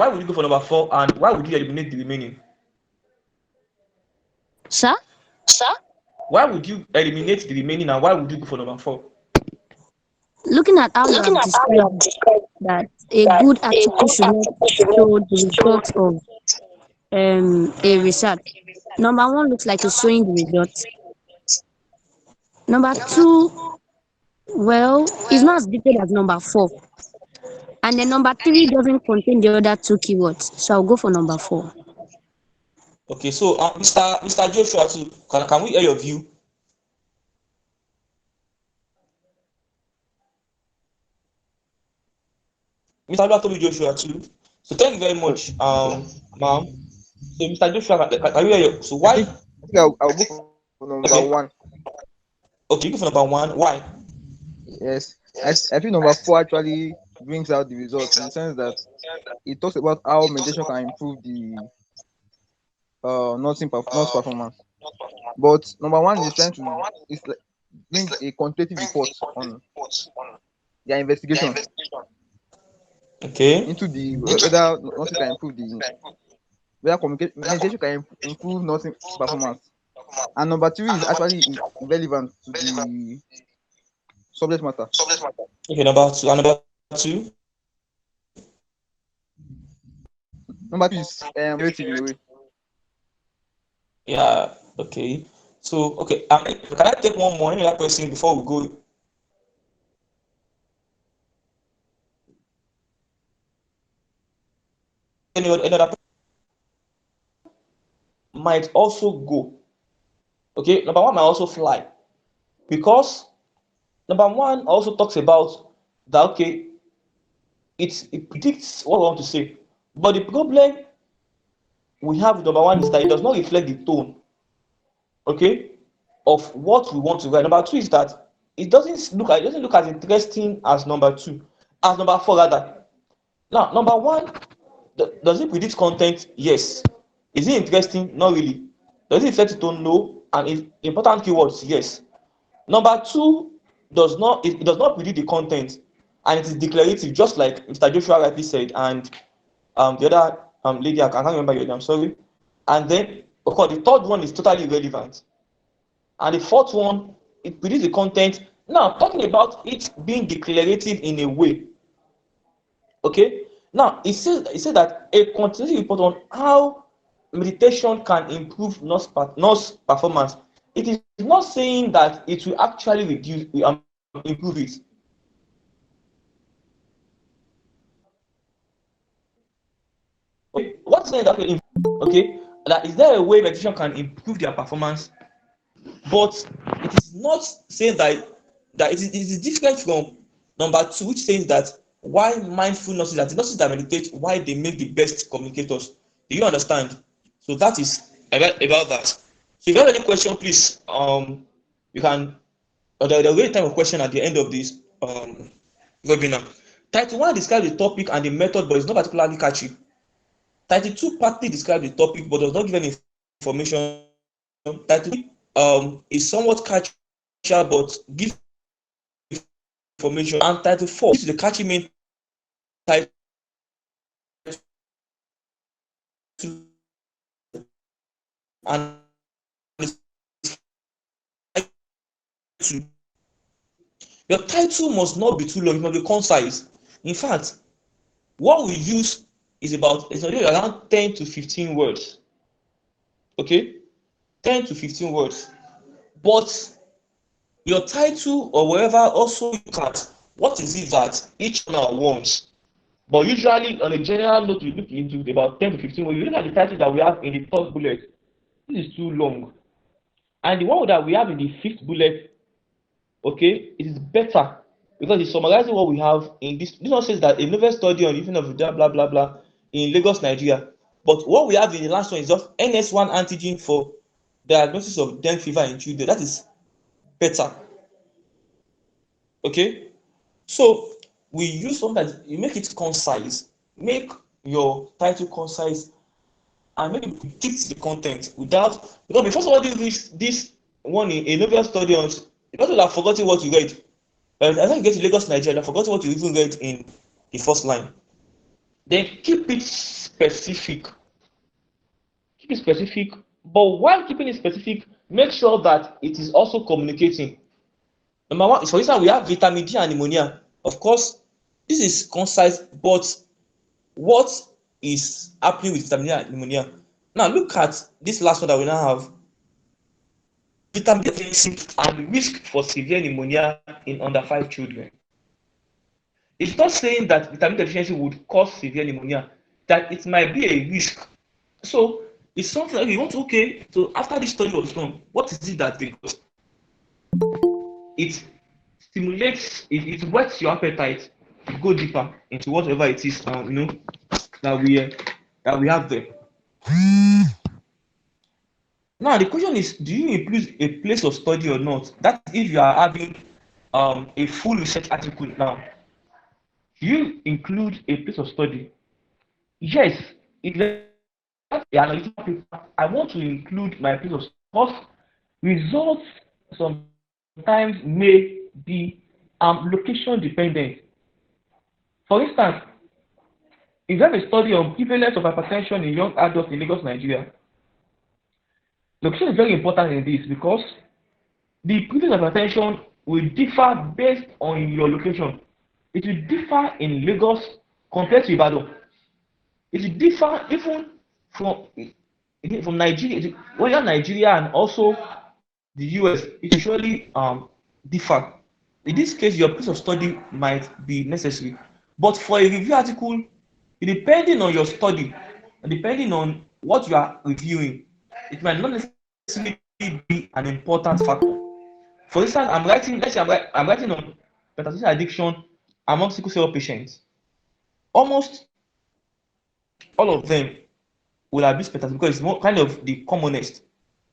why would you go for number 4 and why would you eliminate the remaining? Sir? Why would you eliminate the remaining and why would you go for number 4? Looking at how you have described that a good article should not show the results of a research. Number one looks like it's showing the results. Number two, well, is not as detailed as number 4. And then number 3 doesn't contain the other 2 keywords. So I'll go for number 4. Okay, so Mr. Joshua too, can we hear your view? Mr. Joshua too. So thank you very much, ma'am. So Mr. Joshua, can you hear your, so why? I think I'll go for number 1. Okay, you go for number 1. Why? Yes, I think number 4 actually brings out the results in the sense that it talks about how meditation can improve the nursing performance. But number 1 is trying to bring a quantitative report on their investigation Okay. into the whether nursing can improve the whether meditation can improve nursing performance. And number 3 is actually relevant to the subject matter. Okay, number 2. And number 2? Number 2 is relative in a way. Yeah, okay. So, okay, can I take one more? Any other question before we go? Any other might also go. Okay, number 1 might also fly. Because number 1 also talks about that, okay, it predicts what I want to say. But the problem we have with number 1 is that it does not reflect the tone, okay, of what we want to write. Number 2 is that it doesn't look as interesting as number 2, as number 4 rather. Now, number 1, does it predict content? Yes. Is it interesting? Not really. Does it reflect the tone? No. And important keywords? Yes. Number 2 does not predict the content, and it is declarative, just like Mr. Joshua rightly said, and the other lady, I can't remember your name, I'm sorry. And then, of course, the third one is totally irrelevant. And the fourth one, it predicts the content. Now, talking about it being declarative in a way, okay? Now, it says that a quantitative report on how meditation can improve nurse performance. It is not saying that it will actually improve it. Okay, what's saying that? Okay, that is there a way meditation can improve their performance? But it is not saying that it is different from number 2, which says that why mindfulness is that the nurses that meditate, why they make the best communicators. Do you understand? So that is about that. So if you have any question, please, you can, or there will be a time of question at the end of this webinar. Title 1 describes the topic and the method, but it's not particularly catchy. Title 2 partly describes the topic, but does not give any information. Title 3 is somewhat catchy, but gives information. And title 4 is the catchy main title. And your title must not be too long, it must be concise. In fact, what we use is around 10 to 15 words. Okay? 10 to 15 words. But your title or wherever also look at what is it that each one wants. But usually on a general note, we look into about 10 to 15 words. You look at the title that we have in the third bullet. This is too long. And the one that we have in the 5th bullet, okay, it is better because it's summarizing what we have in this. This one says that a novel study on the effect of blah blah blah in Lagos, Nigeria. But what we have in the last one is just NS1 antigen for diagnosis of dengue fever in children. That is better. Okay, so we use something that you make it concise, make your title concise, and maybe predict the content without, because before somebody reads this one in a novel study on, the person will have forgotten what you read. By the time you get to Lagos, Nigeria, you have forgotten what you even read in the first line. Then keep it specific. Keep it specific, but while keeping it specific, make sure that it is also communicating. Number one, for instance, we have vitamin D and pneumonia. Of course, this is concise, but what is happening with vitamin D and pneumonia? Now look at this last one that we now have. Vitamin D deficiency and risk for severe pneumonia in under 5 children. It's not saying that vitamin deficiency would cause severe pneumonia, that it might be a risk. So it's something that you want to, okay, so after this study was done, what is it that they cause? It stimulates, it whets your appetite to go deeper into whatever it is, that we have there. Now the question is, do you include a place of study or not? That if you are having a full research article now, do you include a place of study? Yes, if you have an analytical paper, I want to include my place of study because results sometimes may be location dependent. For instance, if you have a study on prevalence of hypertension in young adults in Lagos, Nigeria, location is very important in this because the prevalence of hypertension will differ based on your location. It will differ in Lagos compared to Ibadan. It will differ even from Nigeria, whether Nigeria and also the US. It will surely differ. In this case, your place of study might be necessary. But for a review article, depending on your study and depending on what you are reviewing, it might not necessarily be an important factor. For instance, let's say I'm writing on methamphetamine addiction among sickle cell patients. Almost all of them will abuse methamphetamine because it's kind of the commonest.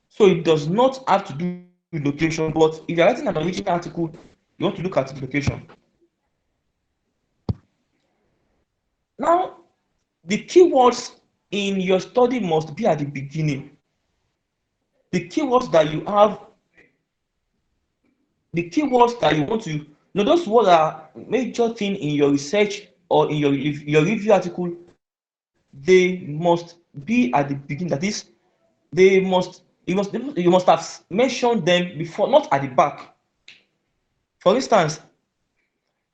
So it does not have to do with location, but if you're writing an original article, you want to look at the location. Now, the keywords in your study must be at the beginning. The keywords that you have, the keywords that you want to, those words are major thing in your research or in your review article. They must be at the beginning. That is, you must have mentioned them before, not at the back. For instance,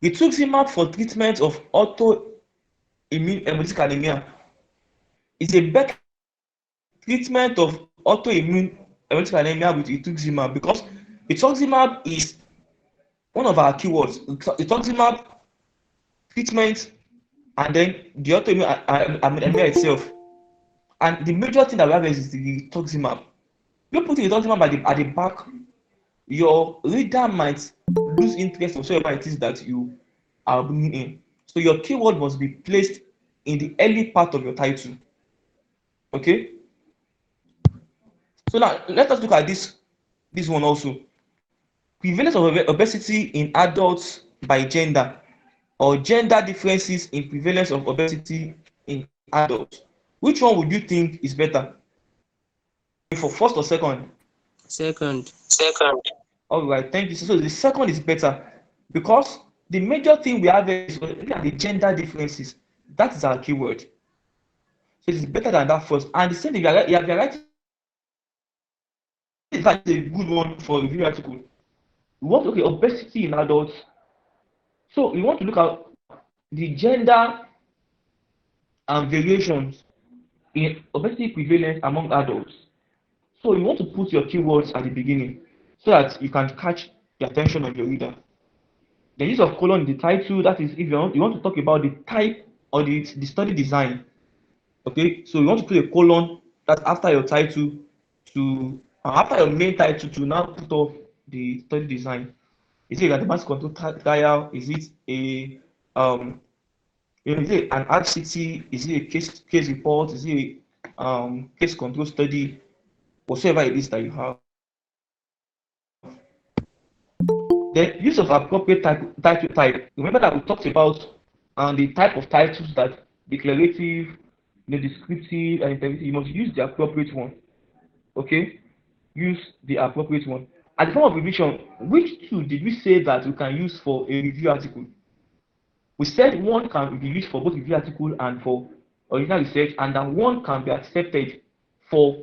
rituximab for treatment of autoimmune hemolytic anemia is a better treatment of autoimmune hemolytic anemia with rituximab because rituximab is one of our keywords. Rituximab treatment and then the autoimmune anemia itself. And the major thing that we have is the rituximab. You put the rituximab at the back, your reader might lose interest in whatever it is that you are bringing in. So your keyword must be placed in the early part of your title. Okay? So now let us look at this one also. Prevalence of obesity in adults by gender, or gender differences in prevalence of obesity in adults. Which one would you think is better? For first or second? Second. All right, thank you. So the second is better because the major thing we have is the gender differences. That is our keyword. So it is better than that first. And the same thing, you are writing, that's a good one for a review article. We want to look at obesity in adults. So we want to look at the gender and variations in obesity prevalence among adults. So you want to put your keywords at the beginning so that you can catch the attention of your reader. The use of colon in the title, that is if you want to talk about the type or the study design. Okay, so you want to put a colon that after your title to after your main title to now put off the study design. Is it a advanced control trial? Is it a is it an RCT? Is it a case report? Is it a case control study? Whatever it is that you have. The use of appropriate title type. Remember that we talked about the type of titles that declarative, descriptive, and interpretive. You must use the appropriate one. Okay, use the appropriate one. At the form of revision, which tool did we say that we can use for a review article? We said one can be used for both review article and for original research, and that one can be accepted for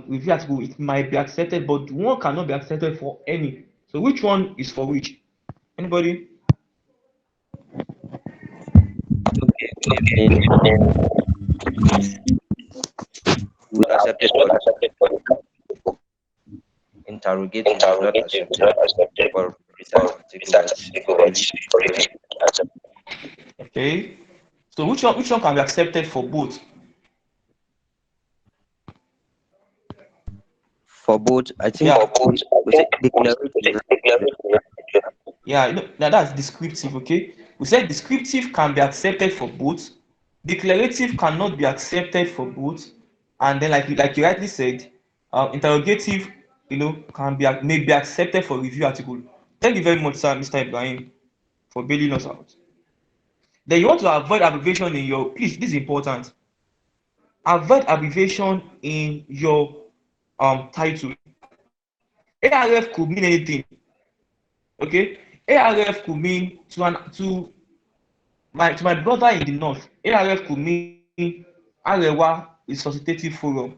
review article. It might be accepted, but one cannot be accepted for any. So which one is for which? Anybody? Okay, would accept it for interrogative is not accepted for research article Okay. So which one can be accepted for both? for both. I think Yeah. we say declarative. Yeah, now that's descriptive, okay? We said descriptive can be accepted for both, declarative cannot be accepted for both, and then like you rightly said, interrogative, may be accepted for review article. Thank you very much, sir, Mr. Ibrahim, for bailing us out. Then you want to avoid abbreviation in your, please, this is important. Avoid abbreviation in your title. ARF could mean anything. Okay, ARF could mean to my brother in the north. ARF could mean Arewa Resuscitative Forum.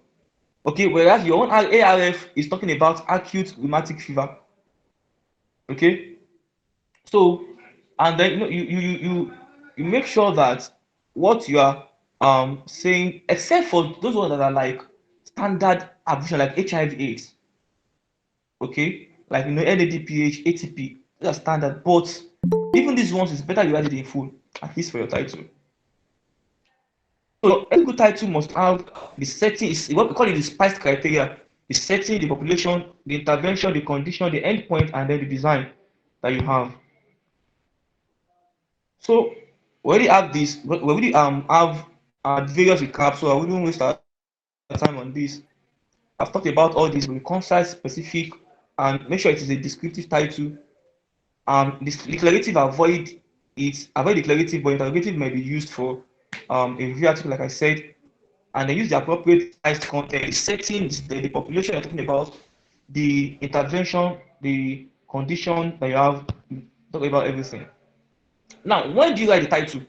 Okay, whereas your own ARF is talking about acute rheumatic fever. Okay, so and then you make sure that what you are saying, except for those ones that are like standard abbreviation like HIV/AIDS. Okay, like NADPH, ATP, those are standard, but even these ones is better you write it in full, at least for your title. So every good title must have the setting, is what we call it the SPICE criteria: the setting, the population, the intervention, the condition, the endpoint, and then the design that you have. So we already have this, we already have various recaps, so I wouldn't waste our time on this. I've talked about all this, with concise, specific, and make sure it is a descriptive title. This declarative, avoid declarative, but interrogative may be used for a review article, like I said, and then use the appropriate size content, the settings, the population you're talking about, the intervention, the condition that you have, talk about everything. Now, when do you write the title?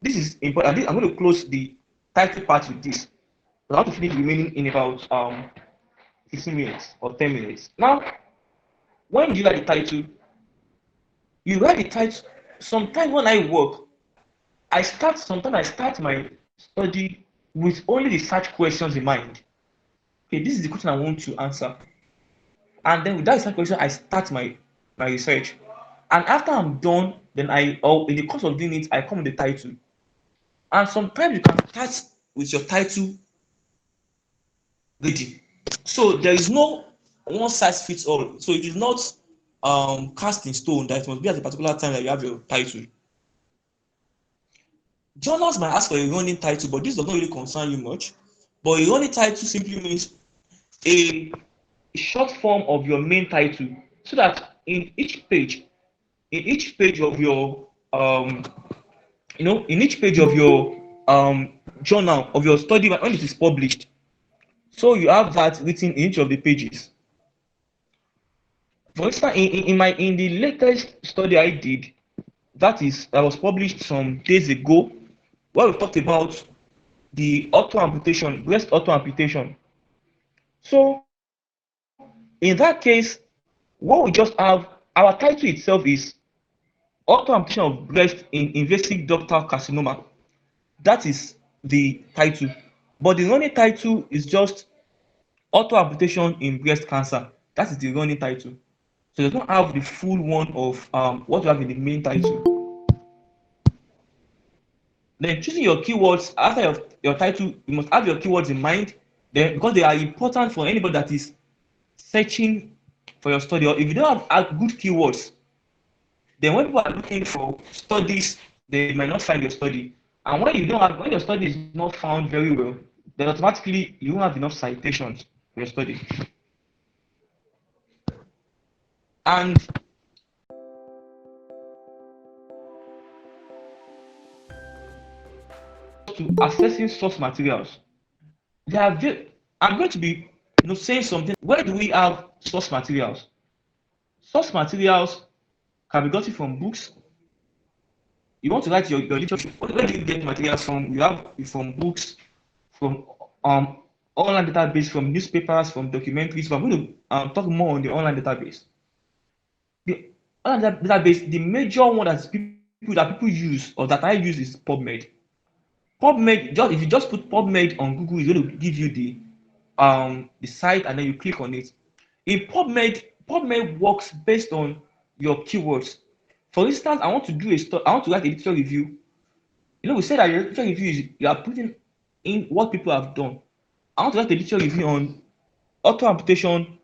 This is important. I'm going to close the title part with this. I want to finish the remaining in about 15 minutes or 10 minutes. Now, when do you write the title? You write the title. Sometimes when I work, sometimes I start my study with only the search questions in mind. Okay, this is the question I want to answer. And then with that research question, I start my research. And after I'm done, then or in the course of doing it, I come with the title. And sometimes you can start with your title ready. So there is no one size fits all. So it is not cast in stone that it must be at a particular time that you have your title. Journals might ask for a running title, but this does not really concern you much. But a running title simply means a short form of your main title, so that in each page of your journal of your study, when it is published, so you have that written in each of the pages. For instance, in the latest study I did, that was published some days ago, where we talked about the auto amputation, breast auto amputation. So in that case, what we just have, our title itself is auto amputation of breast in invasive ductal carcinoma. That is the title. But the running title is just auto amputation in breast cancer. That is the running title. So it does not have the full one of what you have in the main title. Then choosing your keywords after your title, you must have your keywords in mind. Then, because they are important for anybody that is searching for your study, or if you don't have good keywords, then when people are looking for studies, they might not find your study. And when your study is not found very well, then automatically you won't have enough citations for your study. And to assessing source materials, I'm going to be saying something. Where do we have source materials? Source materials can be gotten from books, you want to write your literature. Where do you get materials from? You have from books, from online database, from newspapers, from documentaries. But I'm going to talk more on the online database. The online database, the major one that people use or that I use is PubMed. PubMed, just if you just put PubMed on Google, it's going to give you the site, and then you click on it. In PubMed works based on your keywords. For instance, I want to write a literature review. We said that your literature review is you are putting in what people have done. I want to write a literature review on auto amputation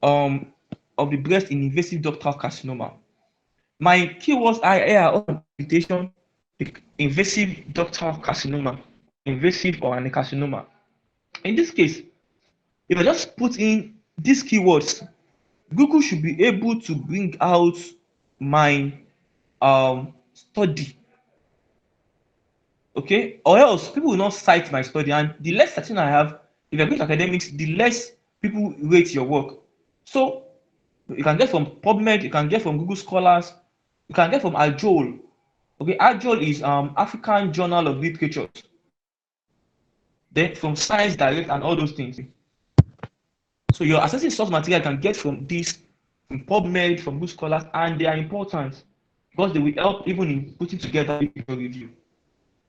of the breast in invasive ductal carcinoma. My keywords are auto amputation, invasive ductal carcinoma, invasive or carcinoma. In this case, if I just put in these keywords, Google should be able to bring out my study. Okay, or else people will not cite my study, and the less citation I have, if you're going to academics, the less people rate your work. So you can get from PubMed, you can get from Google Scholars, you can get from AJOL. Okay, AJOL is African Journal of Literature. Then from Science Direct and all those things. So your assessing source material can get from this, from PubMed, from Google Scholars, and they are important because they will help even in putting together your review.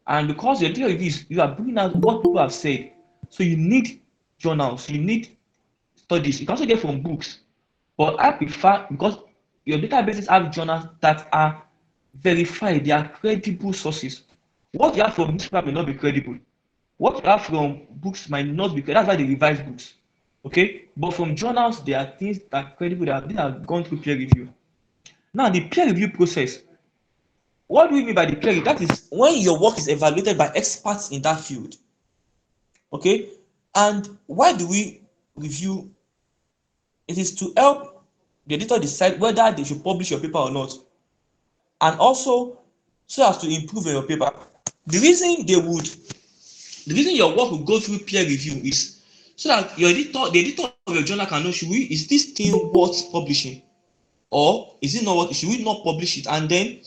And because your reviews, you are bringing out what people have said. So you need journals, you need studies. You can also get from books. But I prefer, because your databases have journals that are verified, they are credible sources. What you have from newspaper may not be credible. What you have from books might not be credible. That's why they revise books. Okay? But from journals, there are things that are credible, that have gone through peer review. Now, the peer review process. What do we mean by the peer review? That is when your work is evaluated by experts in that field. Okay? And why do we review? It is to help the editor decide whether they should publish your paper or not. And also, so as to improve your paper. The reason your work will go through peer review is so that the editor of your journal can know, is this thing worth publishing? Or is it not worth? Should we not publish it? And then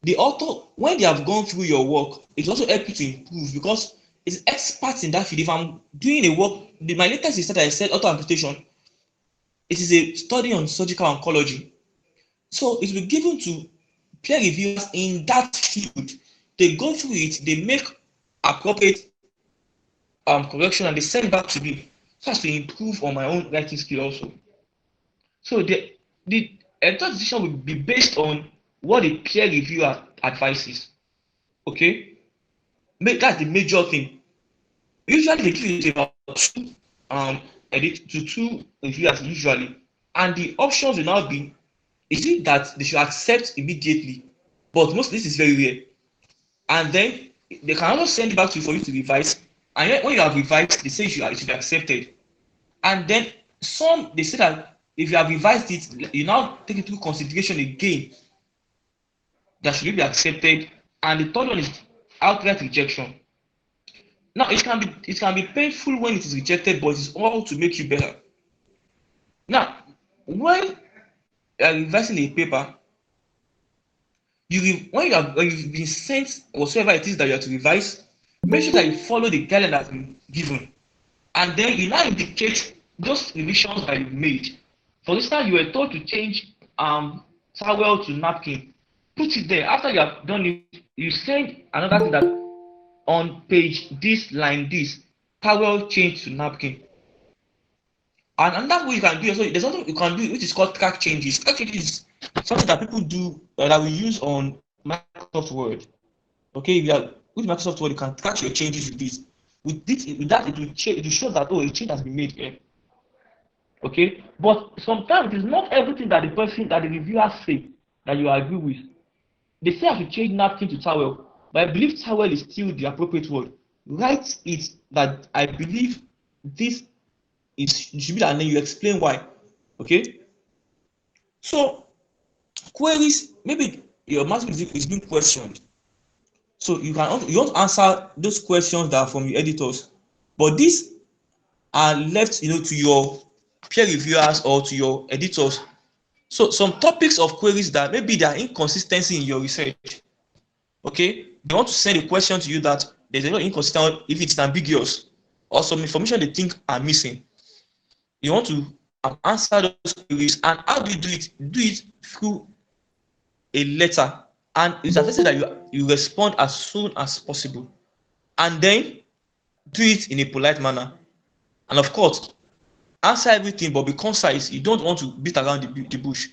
the author, when they have gone through your work, it also helps you to improve because it's experts in that field. If I'm doing a work, my latest is that I said auto amputation. It is a study on surgical oncology. So it will be given to peer reviewers in that field. They go through it, they make appropriate correction, and they send back to me so as to improve on my own writing skill also. So the editor's decision will be based on what the peer reviewer advises. Okay? That's the major thing. Usually they give it about two reviewers usually. And the options will now be, is it that they should accept immediately? But most of this is very rare. And then they can also send it back to you for you to revise. And then when you have revised, they say it should be accepted. And then some, they say that if you have revised it, you now take it into consideration again that should be accepted. And the third one is outright rejection. Now it can be painful when it is rejected, but it's all to make you better. Now, when you are revising a paper, when you've been sent whatever it is that you have to revise, make sure that you follow the guideline that has been given, and then you now indicate those revisions that you've made. For instance, you were told to change towel to napkin. Put it there. After you have done it, you send another thing that on page this, line this, towel change to napkin. And another way you can do it, so there's something you can do which is called track changes. Track changes is something that people do that we use on Microsoft Word. Okay, with Microsoft Word, you can track your changes with this. With that, it will show that a change has been made here. Okay, but sometimes it is not everything that the reviewers say that you agree with. They say I should change napkin to towel, but I believe towel is still the appropriate word. Write it that I believe this should be that, and then you explain why. Okay, so queries, maybe your master is being questioned, so you want to answer those questions that are from your editors, but these are left to your peer reviewers or to your editors. So some topics of queries that maybe there are inconsistency in your research, okay, they want to send a question to you that there's a lot inconsistent if it's ambiguous or some information they think are missing. You want to answer those queries, and how do you do it? Do it through a letter, and it's advised that you respond as soon as possible, and then do it in a polite manner. And of course, answer everything, but be concise. You don't want to beat around the bush.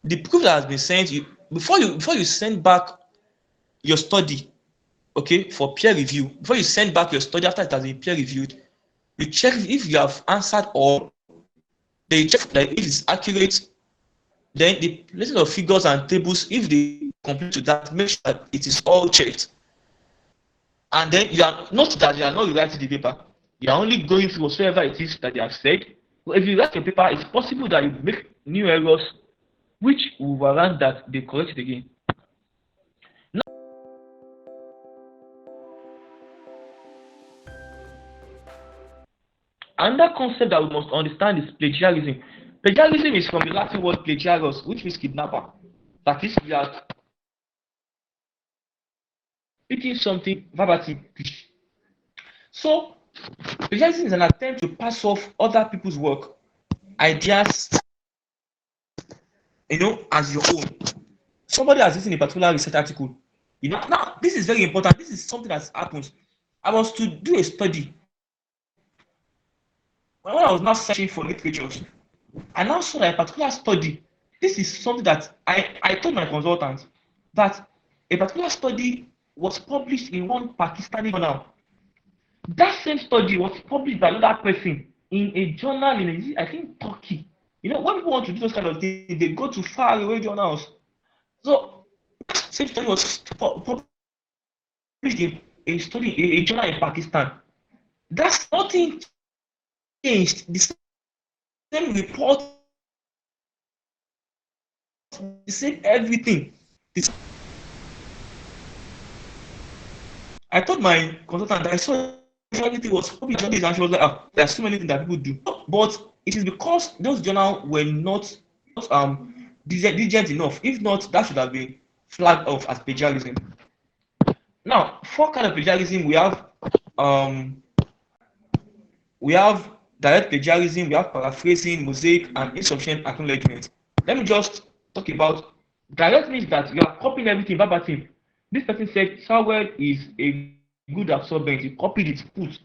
The proof that has been sent, before you send back your study, okay, for peer review, before you send back your study after it has been peer reviewed, you check if you have answered all. They check that if it's accurate. Then the placing of figures and tables, if they complete to that, make sure that it is all checked. And then you are not that you are not rewriting the paper. You are only going through whatever it is that they have said. But if you write your paper, it's possible that you make new errors, which will warrant that they correct it again. Another concept that we must understand is plagiarism. Plagiarism is from the Latin word plagiaros, which means kidnapper. That is, we are speaking something verbatim. So, plagiarism is an attempt to pass off other people's work, ideas, as your own. Somebody has written a particular research article. Now this is very important. This is something that happens. I was to do a study. When I was now searching for literatures, I now saw that a particular study. This is something that I told my consultant that a particular study was published in one Pakistani journal. That same study was published by another person in a journal in, I think, Turkey. When people want to do those kind of things, they go to far away journals. So, same study was published in a journal in Pakistan. That's nothing changed. The same report, the same everything. I told my consultant that I saw everything was published on this, and she was like, there are so many things that people do. But it is because those journals were not diligent enough. If not, that should have been flagged off as plagiarism. Now, 4 kinds of plagiarism we have. We have direct plagiarism, we have paraphrasing, mosaic, and insufficient acknowledgement. Let me just talk about direct means that you are copying everything verbatim. This person said towel is a good absorbent. You copied it, put.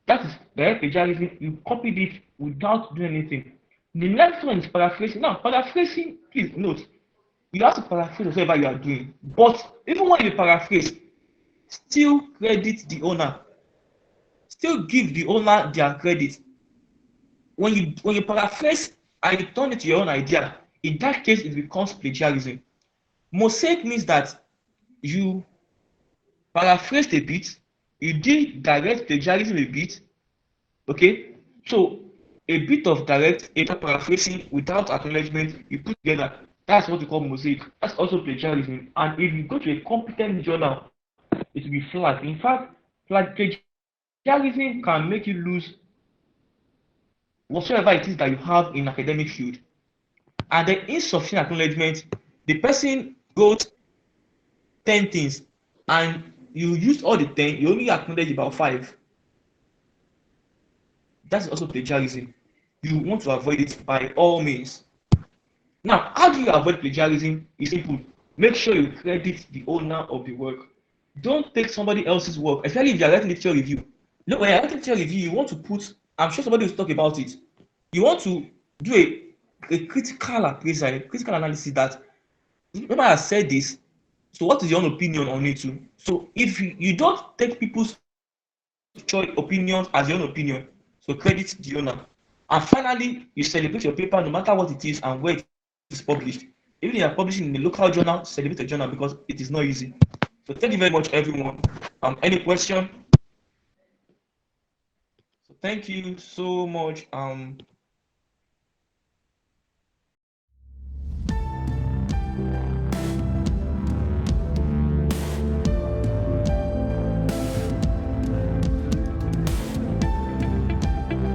That is direct plagiarism. You copied it without doing anything. The next one is paraphrasing. Now, paraphrasing, please note, you have to paraphrase whatever you are doing. But even when you paraphrase, still credit the owner. Still give the owner their credit. When you paraphrase and you turn it to your own idea, in that case it becomes plagiarism. Mosaic means that you paraphrased a bit, you did direct plagiarism a bit, okay? So a bit of direct, a paraphrasing without acknowledgement, you put together. That's what we call mosaic. That's also plagiarism. And if you go to a competent journal, it will be flagged. In fact, plagiarism can make you lose whatsoever it is that you have in academic field. And the insufficient acknowledgement, the person wrote 10 things and you used all the 10, you only acknowledge about 5. That's also plagiarism. You want to avoid it by all means. Now, how do you avoid plagiarism? It's simple. Make sure you credit the owner of the work. Don't take somebody else's work, especially if you are writing literature review. Look, when you're writing literature review, you want to put, I'm sure somebody will talk about it. You want to do a critical appraisal, a critical analysis that, remember I said this, so what is your own opinion on it too? So if you don't take people's opinions as your own opinion, so credit the owner. And finally, you celebrate your paper no matter what it is and where it is published. Even if you are publishing in a local journal, celebrate the journal because it is not easy. So thank you very much, everyone. Any question? So thank you so much.